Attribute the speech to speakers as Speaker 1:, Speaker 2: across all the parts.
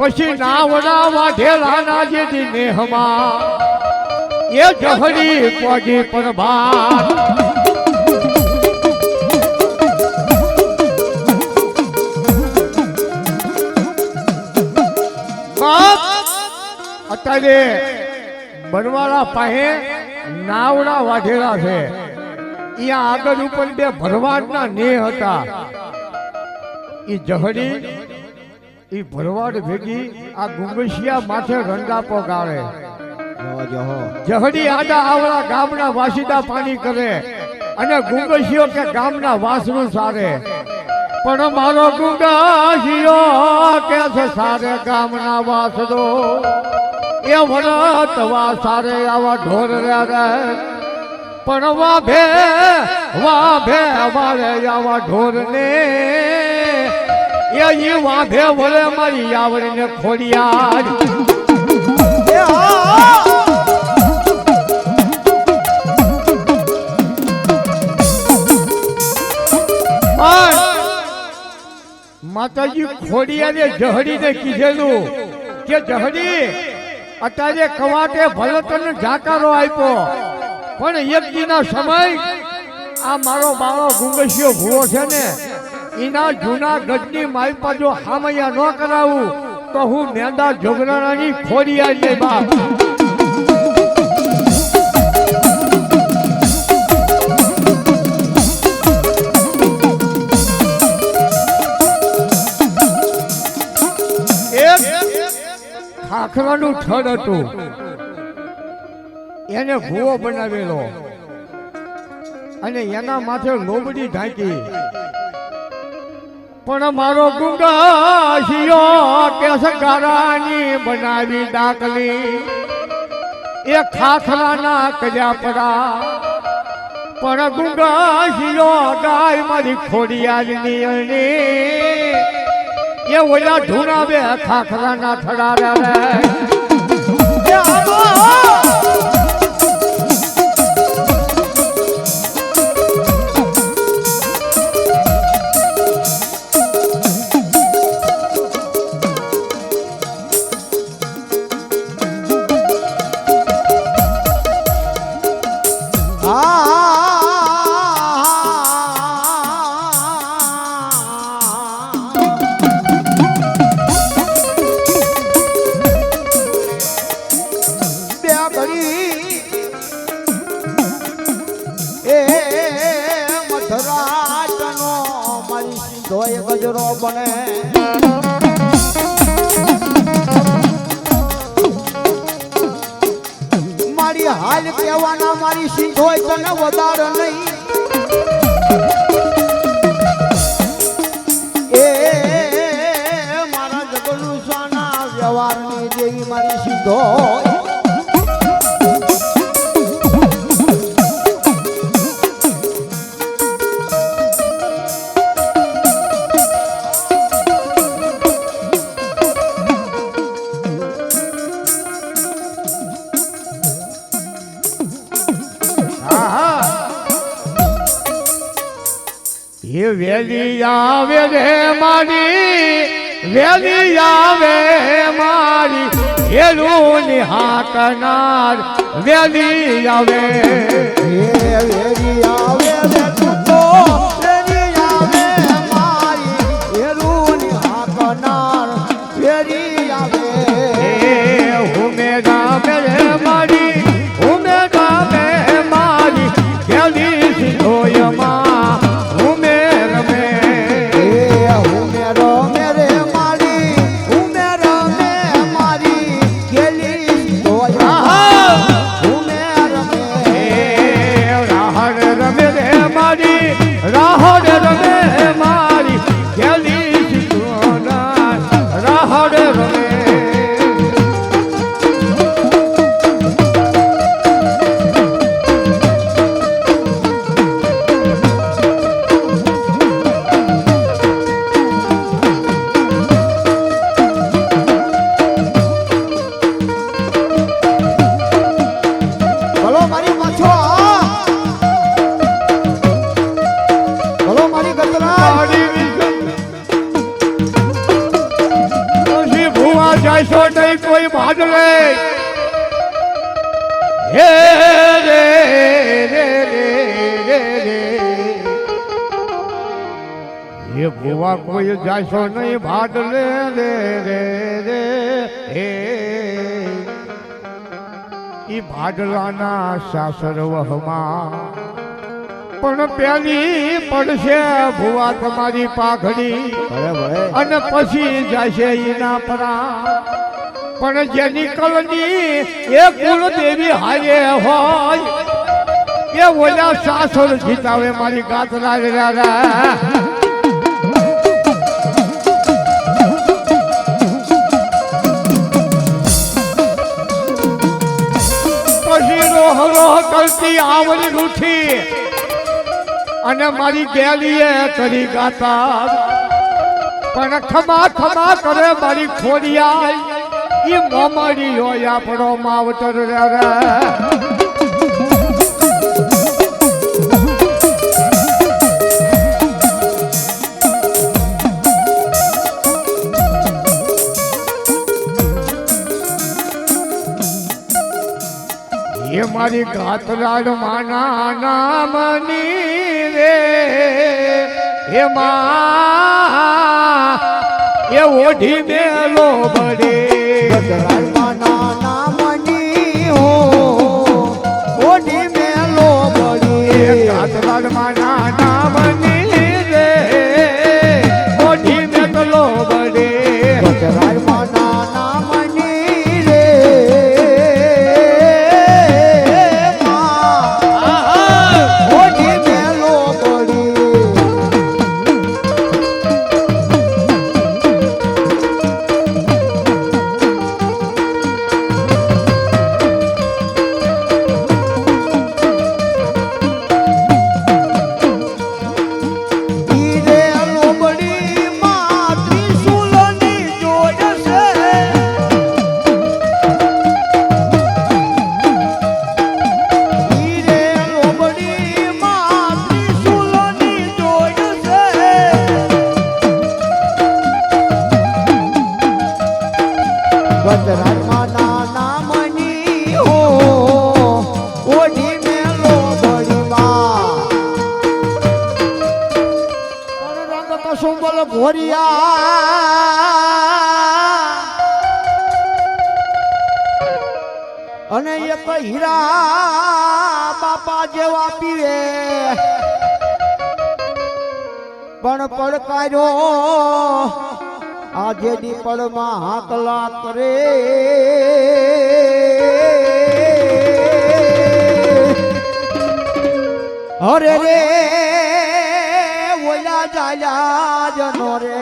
Speaker 1: પછી નાવડા વાઢેલાના જે નેહમાં એ જહડી પોગી પરભાર અત્યારે બરવાળા પાસે નાવડા વાઢેલા છે. અહીંયા આગળ ઉપર બે ભરવાડના નેહ હતા. ઈ જહડી ઈ ભરવાડ ભેગી આ ગુંગસિયા માથે રંડાપો ગાળે. જહડી આડા આવડા ગામના વાસીદા પાણી કરે અને ગુંગસિયો કે ગામના વાસણું સારે. પણ મારો ગુંગસિયો કે છે સારે ગામના વાસણો એ વરત વાસારે આવા ઢોર રે. પણ વાભે વારે આવા ઢોર ને એ વાભે વરે મારી આવડીને ખોડિયાર. માતાજી ખોડિયારે જહડીને કીધેલું કે જહડી અત્યારે કવાટે ભલે તને જાકારો આપ્યો પણ એક દીના સમય આ મારો બાળો ગુંગસિયો ભૂવો છે ને એના જૂના ગઢની માલપા જો હામૈયા ન કરાવું તો હું મેંદા જોગરાણાની ખોડિયાર ને બાપ. ખાખરાનું થડ હતું એને ભૂવો બનાવેલો અને એના માથે લોબડી ઢાંકી. પણ મારો ગુંગસિયો કે સગારાની બનાવી ડાકલી એ ખાખરાના કર્યા પડા. પણ ગુંગસિયો ગાય મારી ખોડિયારની એ ઓલા ઢૂણાવે ખાખરાના થડા રે.
Speaker 2: ગજરો બને મારી હાલ કહેવાના મારી સિંધોય તને વધારે નહીં. એ મારા જગલું સાના વ્યવહારની દેવી મારી સિંધોય.
Speaker 1: વેલી આવે રે મારી વેલી આવે મારી વેલું નિહાકનાર વેલી આવે
Speaker 2: વેલી આવે રે તો વેલી આવે મારી વેલું નિહાકનાર વેલી આવે.
Speaker 1: હુમે ગામે રે મારી હુમે ગામે મારી વેલી સિંધોયમાં જાશો નહીં કોઈ ભાડલે હે રે રે રે રે રે ये बुआ कोई जाशो नहीं भाडले रे रे रे हे ई भाडलाना સાસર વહમાં પણ પેલી પડશે ભુવા તમારી પાઘડી અને પછી જશે ઈના પરા પણ જેની કલની એ કુલદેવી હારે હોય એ ઓલા સાસર જીતાવે મારી ગાતરા રે રોહ કરતી આવડી રૂઠી અને મારી ગેલીએ કરી ગાતા પણ ખમા ખમા કરે મારી ખોડિયા ઈ મોમડી હોય આપણો માવતર રે ये मारी गातराड माना नामनी रे हे मां ये ओढ़ी मेलो बड़े
Speaker 2: गातराड माना नामनी हो ओढ़ी मेलो बड़े
Speaker 1: गातराड माना नामनी रे ओढ़ी मेलो बड़े
Speaker 2: गातराड माना नामनी रे અને એક હીરા બાપા જેવા પીવે પણ પડકાર્યો આજે દીપડમાં હાકલા કરે અરે રે ઓલા જાયા જનો રે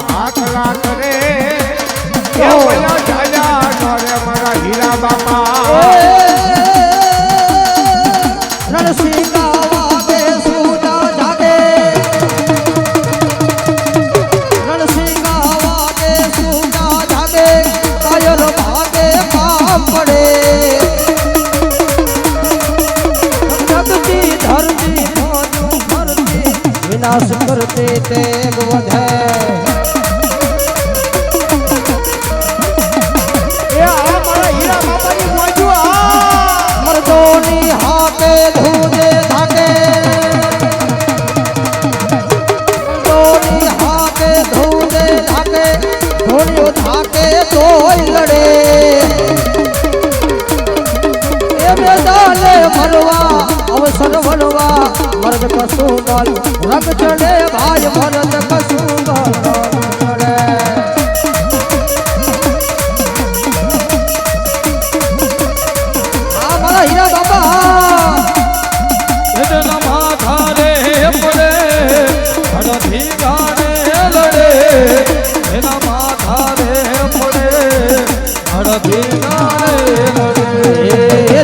Speaker 2: હાકલા કરે મારા હીરા બાપા विनाश करते तेग वधे मर्दोनी हाथे धूजे धागे मर्दोनी हाथे धूजे धागे धोनियो धागे तोय लड़े ए मैदाने मरवा अवसर बनवा मर्द कसूर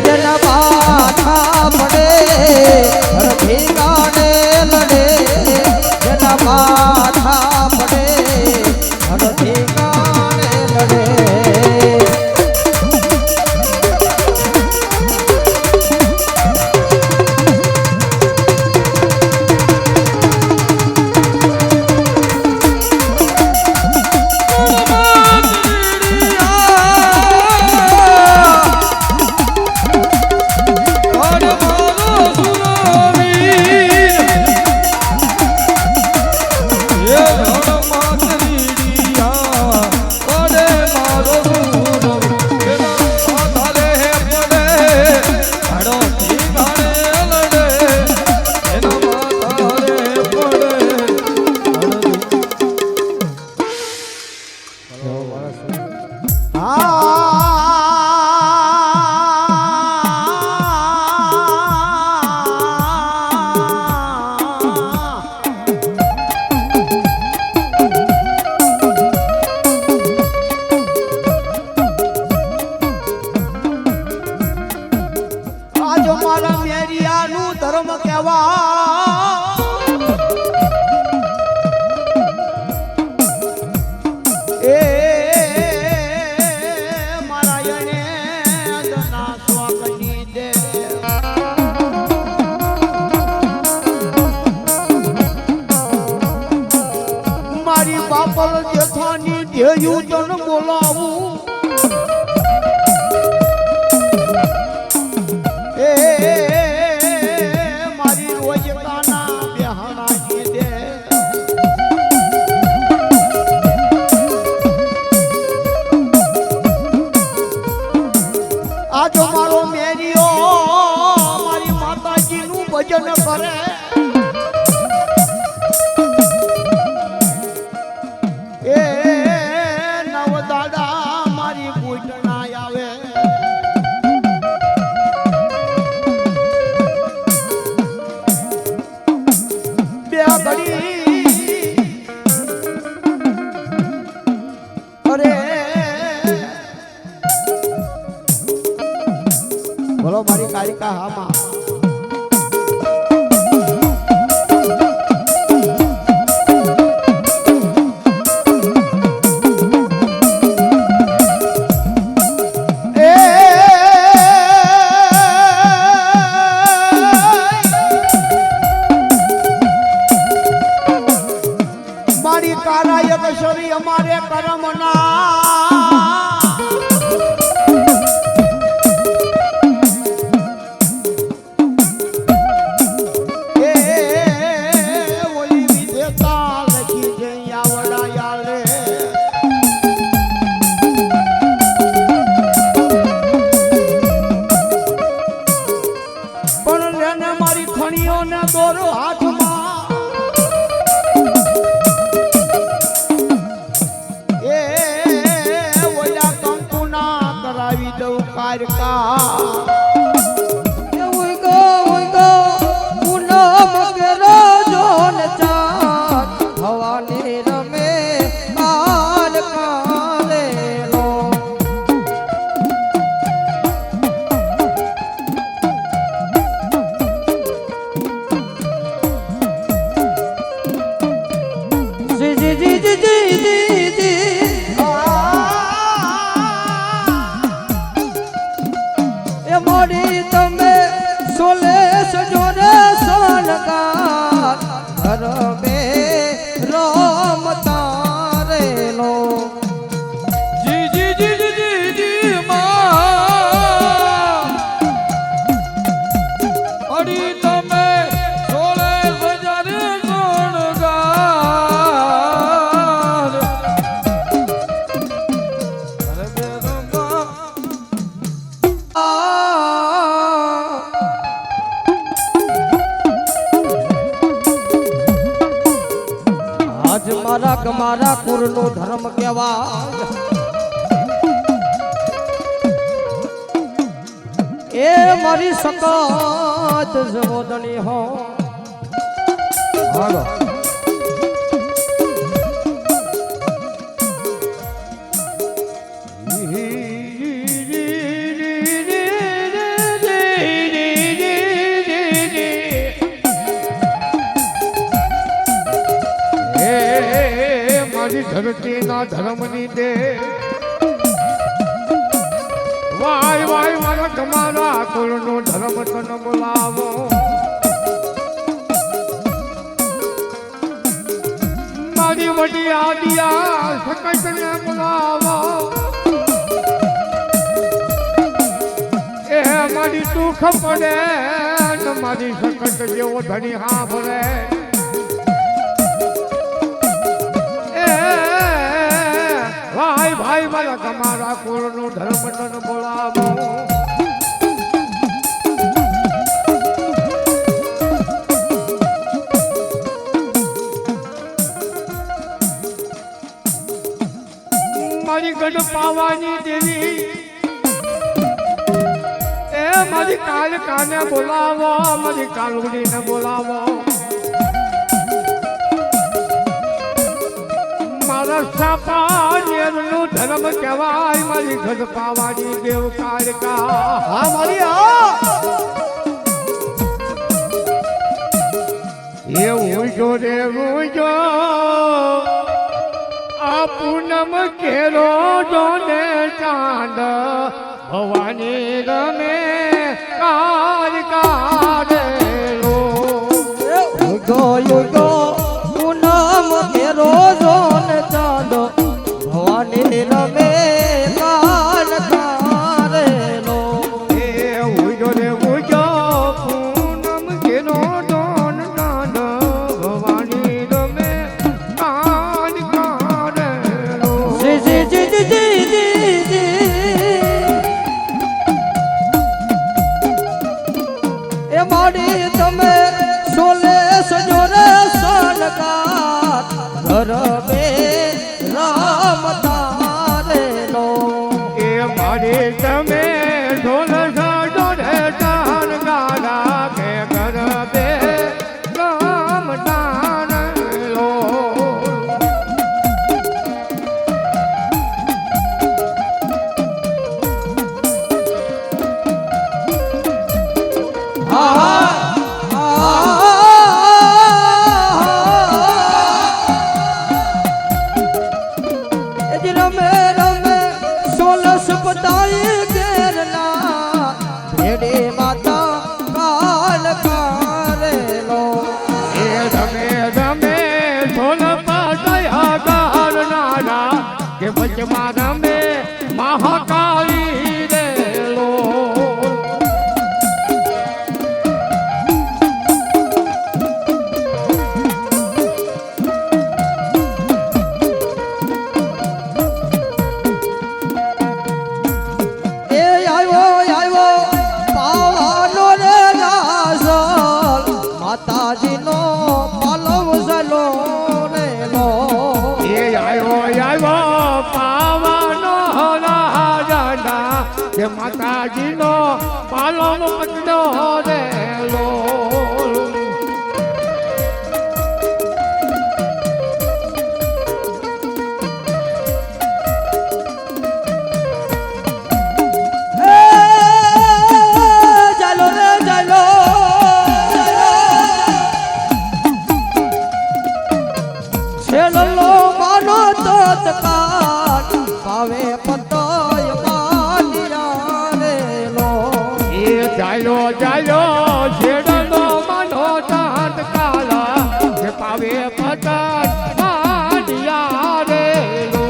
Speaker 3: જેના માથા પડે હરથી ગાડે લડે જેના માથા પડે હરથી ગાડે લડે
Speaker 2: ધર્મ કેવા એ મારા યણે દના સ્વાગની દે મારી બાપલ જેઠાની ધેયું તન બોલાવું આજો મારો મેરિયો મારી માતાજીનું ભજન કરે એ નવ દાડા મારી પૂજના આવે બે ઘડી અરે બોલો મારી કાલિકા હામાં મારી કારાયક શરી અમારે કરમના દોરો હાથમાં એ ઓલા કંકુના કરાવી દઉં કારકા
Speaker 3: મોડી તમે સોલે સજોરે સોનકા ઘર બે રામ તારેલો
Speaker 4: જી જી જી જી જી માં અડી તમે સોલે સજોરે સોનકા ઘર બે
Speaker 3: મારા ગમારા કુરનો ધર્મ કેવા એ મારી સકાત જવોદની હો હાલો
Speaker 1: સૃષ્ટિના ધર્મની દે વાય વાય મારા તમારા કુળનો ધર્મ તને બોલાવો મારી વડી આદિયા સકટને બોલાવો એ મારી દુઃખ પડે ને મારી સકટ જેવો ધણી હા ભરે ભાઈ ભાઈ મારા તમારા કુળનો ધર્મ તને બોલાવો મારી ગઢ પાવાની દેવી એ મારી કાલ કાને બોલાવો મારી કાલુડીને બોલાવો મારા સાપાનેરનું ધર્મ કહેવાય મારી ગઢ પાવાની દેવ કાળકા
Speaker 2: હા મારી હા
Speaker 1: એવું જો રેવું જો આ પૂનમ કેરો જોને ચાંદ ભવાની રમે કાળકા રેલો
Speaker 3: યુગો યુગો પૂનમ કેરો જોન ચાંદ ભવાની રમે કાન કારેલો
Speaker 1: એ ઉજો રે ઉજો પૂનમ કેરો જોન ચાંદ ભવાની રમે કાળકા રેલો
Speaker 3: જી જી જી જી જી જી એ માડી તમે સોલે સજોરે સનકાર ઘર બે રામ તારેલો
Speaker 1: એ મારી તમે ઢોલ સાડો રે તાન ગાડા કે ઘર બે રામ તારલો
Speaker 3: રમે રમે સોલસ પતાઈ ઘેરના ભેડે માતા કાલ કારેલો
Speaker 1: એ રમે રમે ઢોલ પાડયા ગાર નાના કે વચમાં રમે મહાકાળી રેલો
Speaker 3: એ આવ્યો પાવાનો રે રાસલ માતાજીનો પાલવ ઝલો રેલો
Speaker 1: એ આવ્યો પાવાનો રાજા કે માતાજીનો પાલન પકડો રેલો
Speaker 3: ચાલો રે ચાલો છેલ્લો માનો તત્કાલ પાવે પતય માનિયા રેલો
Speaker 1: એ ચાલો છેડનો માનો તાત કાલા કે પાવે પતન માડિયા રેલો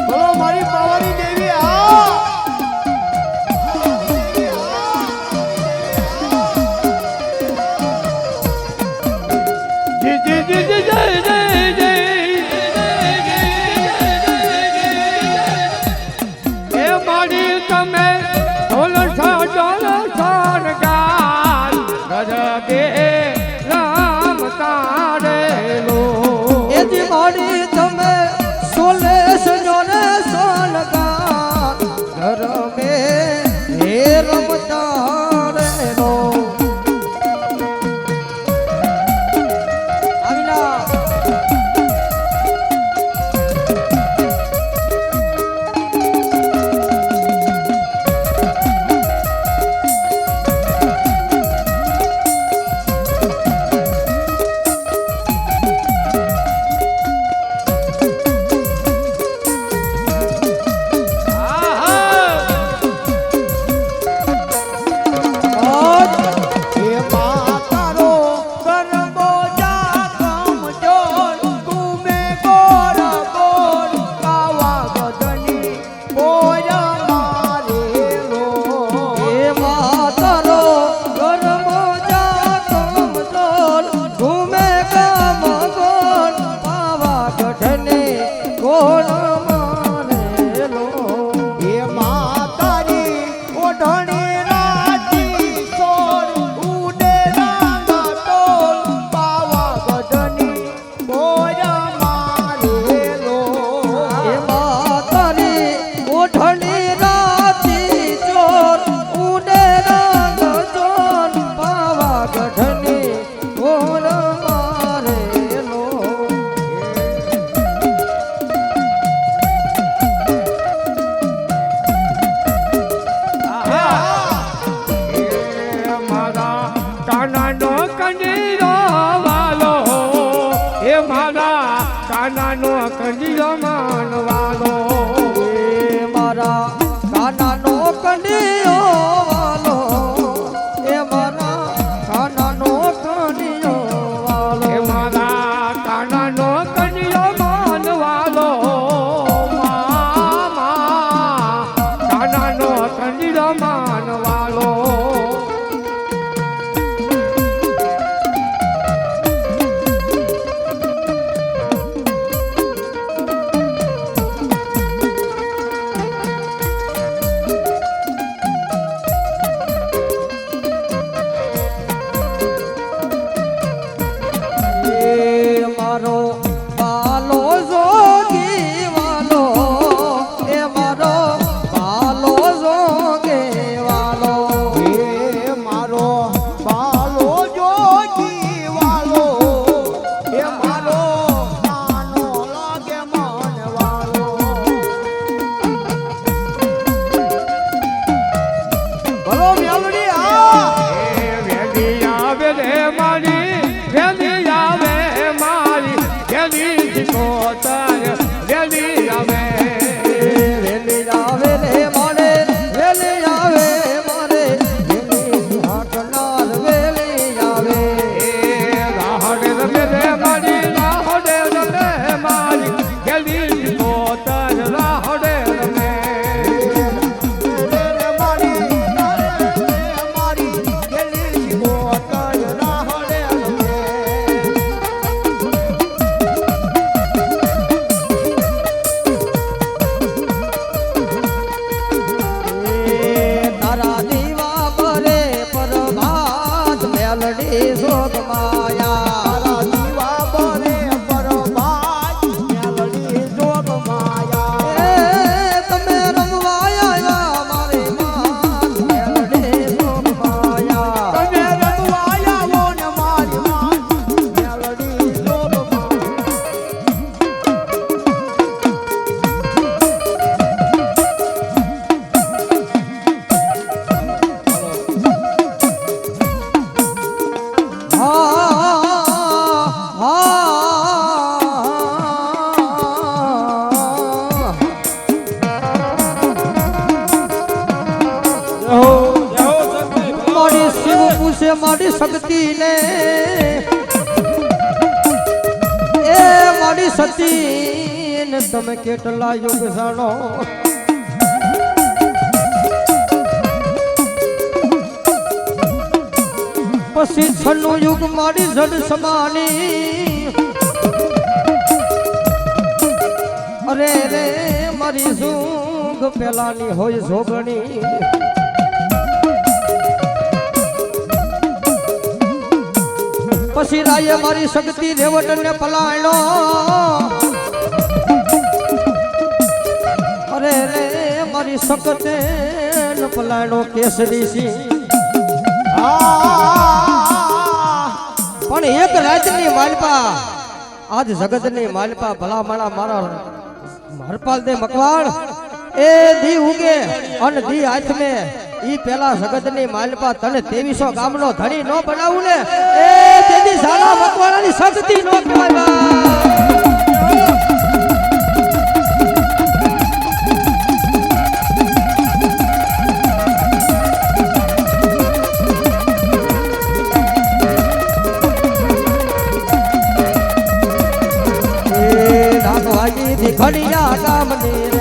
Speaker 2: બોલો મારી પાવાની દેવી આ
Speaker 1: જી જી જી જી જય જય જય એ મારી તમે ઢોલ સાન ગાલ ગર બે રામ તારેલો
Speaker 3: એ જી મારી તમે સોલે સજોને સોલગા ઘર મે હે રમતા રેલો આવીલા માતરો ગરમો જા કમજોર ઘૂમે કામ ગોળ પાવાગઢને ગોળ મારેલો
Speaker 2: એ માતારી ઓઢણી રાજી સોર ઉડે રાંગા ટોલ પાવાગઢની ગોળ મારેલો
Speaker 3: એ માતારી ઓઢણી રાતી ચોર ઉડે રંગ ચોર પાવાગઢની ગોળ મારેલો
Speaker 1: મારા કાનાનો કંજીરો વાલો એ મારા કાનાનો કંજીરો માનવાલો
Speaker 3: એ મારા કાનાનો કંડિયો વાલો એ મારા કાનાનો કંડિયો વાલો
Speaker 1: એ મારા કાનાનો કંજીરો માનવાલો મામા કાનાનો કંજીરો માનવાલો
Speaker 3: એ મારો બાલો જોગી વાલો એ મારો બાલો જોગી વાલો
Speaker 2: એ મારો બાલો જોગી વાલો એ મારો નાનો લાગે મનવાલો બોલો મેલડી આ
Speaker 1: વેલી આવે રે મારી વેલી આવે મારી વેલી કોતર વેલી આવે
Speaker 3: વેલી આવે રે મારે વેલી આવે મારે વેલી હાકનાર વેલી આવે
Speaker 1: રાહડે રમે રે મારી રાહડે રમે મારી વેલી કોતર રાહડે રમે
Speaker 2: મારી ગેલી ગોતર રાહડે રમે
Speaker 3: તારા દીવા પરે પરભાત મેલડી જોગ માયા
Speaker 2: તારા દીવા બને પરભાત મેલડી જોગ માયા
Speaker 3: એ તમે રમવા આયા મારે માત મેલડી જોગ માયા
Speaker 2: તમે રમવા આવો ને મારી માં મેલડી જોગ માયા
Speaker 3: મારી શિવ પૂછે મારી શક્તિ ને એ મારી સતી ને તમે કેટલા યુગ જાણો પછી છન્નું યુગ મારી જડ સમાની અરે રે મારી જુગ પેલાની હોય જોગણી પછી રાયે મારી શક્તિ રેવટ ને પલાયણો અરે રે મારી શક્તિ ને પલાયણો કેસરી સિંહ પણ એક રાજની માલપા આજ જગતની માલપા ભલા માણા મારા હરપાલ દે મકવાણ એ દી ઉગે અને દી હાથ મે ઈ પેલા જગતની માલપા તને 2300 ગામનો ધણી નો બનાવું ને એ તેની સાલા મકવાણાની શક્તિ નો કહેવાય ઘડિયા ગામની